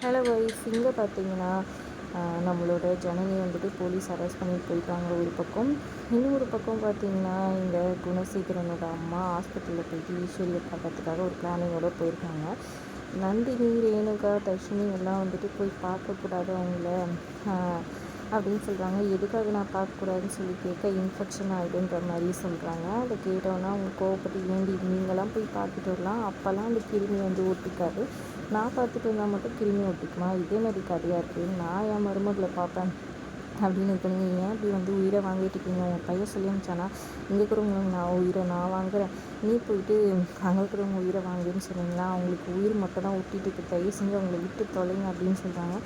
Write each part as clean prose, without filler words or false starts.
Hello wise இங்கே பார்த்தீங்கன்னா நம்மளோட ஜனனி வந்துட்டு போலீஸ் அரெஸ்ட் பண்ணிட்டு போயிருக்காங்க ஒரு பக்கம். இன்னொரு பக்கம் பார்த்தீங்கன்னா இந்த குணசேகரனோட அம்மா ஹாஸ்பிட்டலில் போயிட்டு ஈஸ்வரியை பார்க்கறதுக்காக ஒரு பிளானிங்கோட போயிருக்காங்க. நந்தினி, ரேணுகா, தர்ஷினி எல்லாம் வந்துட்டு போய் பார்க்கக்கூடாது அவங்கள அப்படின்னு சொல்கிறாங்க. எதுக்காக நான் பார்க்கக்கூடாதுன்னு சொல்லி கேட்க இன்ஃபெக்ஷன் ஆகிடுன்ற மாதிரி சொல்கிறாங்க. அதை கேட்டோன்னா அவங்க கோவப்பட்டு ஏண்டி நீங்களாம் போய் பார்த்துட்டு வரலாம், அப்போல்லாம் அந்த கிருமி வந்து ஒட்டிக்காது, நான் பார்த்துட்டு வந்தால் மட்டும் கிருமி ஒட்டிக்குமா, இதே மாதிரி கதையாக இருக்குது, நான் என் மருமகளை பார்ப்பேன் அப்படின்னு இப்போ நீங்கள் ஏன் இப்படி வந்து உயிரை வாங்கிட்டு இருக்கீங்க, உன் பையன் சொல்லி அனுப்பிச்சானா இங்கே இருக்கிறவங்க நான் வாங்குகிறேன், நீ போயிட்டு அங்கே இருக்கிறவங்க உயிரை வாங்குன்னு சொன்னீங்களா, அவங்களுக்கு உயிர் மட்டும் தான் ஒட்டிட்டு இருக்கு, தயவு செஞ்சு அவங்கள விட்டு தொலைங்க அப்படின்னு சொல்கிறாங்க.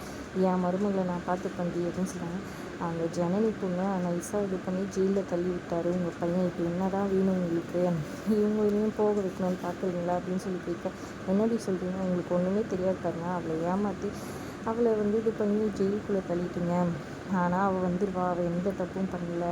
என் மருமகளை நான் பார்த்து பண்ணி அப்படின்னு சொல்கிறாங்க. அந்த ஜனனி பொண்ணு நைஸாக இது பண்ணி ஜெயிலில் தள்ளி விட்டார் உங்கள் பையன், இப்போ என்ன தான் வேணும் உங்களுக்கு, இவங்களையும் போக வைக்கணும்னு பார்க்குறீங்களா அப்படின்னு சொல்லி கேட்க, என்னடி சொல்கிறீங்க, உங்களுக்கு ஒன்றுமே தெரியாது பாருங்க, அவளை ஏமாற்றி அவளை வந்து இது பண்ணி ஜெயிலுக்குள்ளே தள்ளிட்டீங்க, ஆனால் அவள் வந்துடுவா, அவள் எந்த தப்பும் பண்ணல,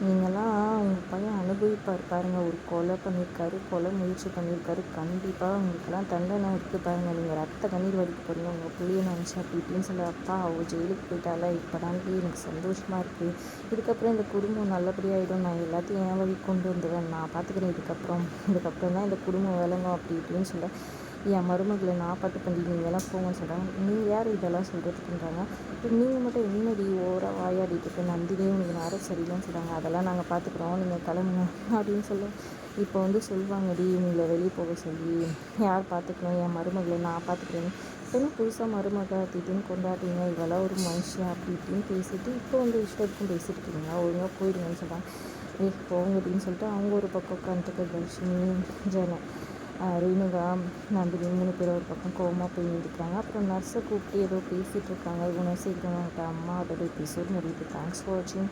நீங்களாம் உங்கள் பையன் அனுபவிப்பார் பாருங்கள், ஒரு கொலை பண்ணியிருக்காரு, கொலை முயற்சி பண்ணியிருக்காரு, கண்டிப்பாக உங்களுக்கெல்லாம் தண்டனை இருக்குது பாருங்கள், நீங்கள் ரத்த கண்ணீர் வடிக்க போகிறீங்க உங்கள் பிள்ளைய நினச்சி அப்படி இப்படின்னு சொல்ல, அப்பா அவள் ஜெயிலுக்கு போயிட்டால இப்போ தாண்டி எனக்கு சந்தோஷமாக இருக்குது, இதுக்கப்புறம் இந்த குடும்பம் நல்லபடியாகிடும், நான் எல்லாத்தையும் என் வழி கொண்டு வந்துடுவேன், நான் பார்த்துக்கிறேன், இதுக்கப்புறம் தான் இந்த குடும்பம் விளங்கும் அப்படி இப்படின்னு சொல்ல, என் மருமகளை நான் பார்த்து பண்ணி நீங்கள்லாம் போங்கன்னு சொல்கிறாங்க. நீங்கள் யார் இதெல்லாம் சொல்கிறதுக்குன்றாங்க. இப்போ நீங்கள் மட்டும் என்னடி ஓவராக வாயாடிட்டு இருக்கு, நந்தினியே உங்களுக்கு நேரம் சரியில்லைன்னு சொல்கிறாங்க, அதெல்லாம் நாங்கள் பார்த்துக்குறோம், நீங்கள் கிளம்புங்க அப்படின்னு சொல்ல, இப்போ வந்து சொல்லுவாங்கடி இவங்களை வெளியே போக சொல்லி, யார் பார்த்துக்கணும், என் மருமகளை நான் பார்த்துக்கிறேன்னு, இப்போலாம் புதுசாக மருமக திடீர்னு கொண்டாடுறீங்க, இவெல்லாம் ஒரு மனுஷன் அப்படி இப்படின்னு பேசிட்டு இப்போ வந்து இஷ்டத்துக்கும் பேசிட்டு இருக்கீங்களா, ஒழுங்காக போயிடுங்கன்னு சொல்கிறாங்க. போங்க அப்படின்னு சொல்லிட்டு அவங்க ஒரு பக்கம் உட்காந்துட்டு தர்ஷினி, ரேணுகா, நந்தினி 3 பேர் ஒரு பக்கம் கோவமாக போய் நிற்கிறாங்க. அப்புறம் நர்ஸை கூப்பிட்டு ஏதோ பேசிகிட்டு இருக்காங்க. குணசேகரனோட அம்மா. அதோட எபிசோட் முடியுது. தேங்க்ஸ் ஃபார் வாட்சிங்.